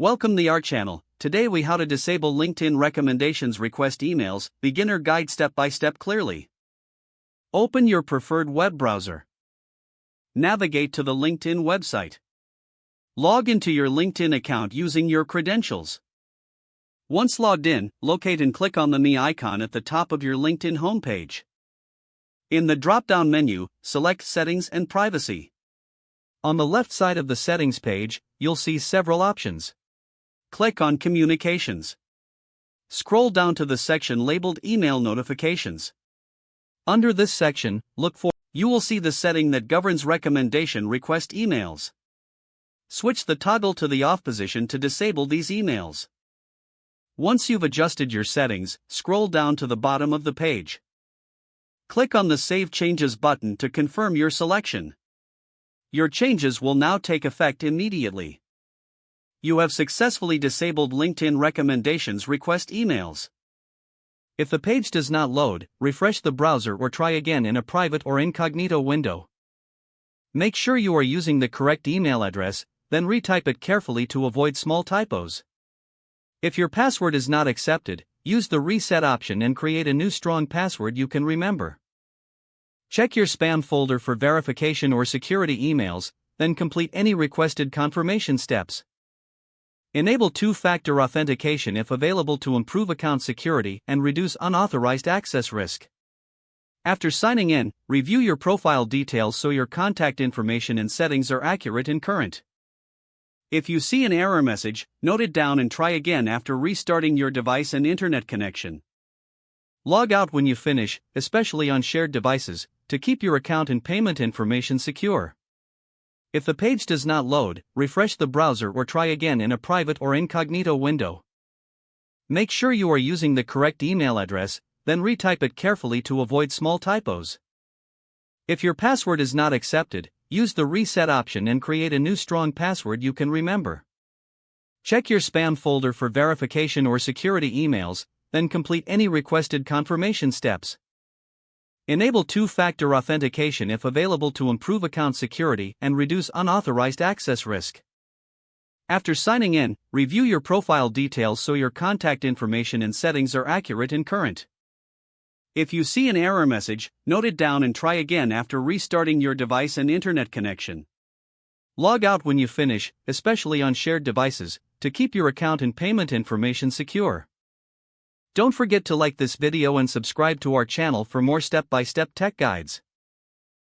Welcome the our channel. Today we how to disable LinkedIn recommendations request emails, beginner guide step by step clearly. Open your preferred web browser. Navigate to the LinkedIn website. Log into your LinkedIn account using your credentials. Once logged in, locate and click on the Me icon at the top of your LinkedIn homepage. In the drop-down menu, select Settings and Privacy. On the left side of the Settings page, you'll see several options. Click on Communications. Scroll down to the section labeled Email Notifications. Under this section, you will see the setting that governs recommendation request emails. Switch the toggle to the off position to disable these emails. Once you've adjusted your settings, scroll down to the bottom of the page. Click on the Save Changes button to confirm your selection. Your changes will now take effect immediately. You have successfully disabled LinkedIn recommendations request emails. If the page does not load, refresh the browser or try again in a private or incognito window. Make sure you are using the correct email address, then retype it carefully to avoid small typos. If your password is not accepted, use the reset option and create a new strong password you can remember. Check your spam folder for verification or security emails, then complete any requested confirmation steps. Enable two-factor authentication if available to improve account security and reduce unauthorized access risk. After signing in, review your profile details so your contact information and settings are accurate and current. If you see an error message, note it down and try again after restarting your device and internet connection. Log out when you finish, especially on shared devices, to keep your account and payment information secure. If the page does not load, refresh the browser or try again in a private or incognito window. Make sure you are using the correct email address, then retype it carefully to avoid small typos. If your password is not accepted, use the reset option and create a new strong password you can remember. Check your spam folder for verification or security emails, then complete any requested confirmation steps. Enable two-factor authentication if available to improve account security and reduce unauthorized access risk. After signing in, review your profile details so your contact information and settings are accurate and current. If you see an error message, note it down and try again after restarting your device and internet connection. Log out when you finish, especially on shared devices, to keep your account and payment information secure. Don't forget to like this video and subscribe to our channel for more step-by-step tech guides.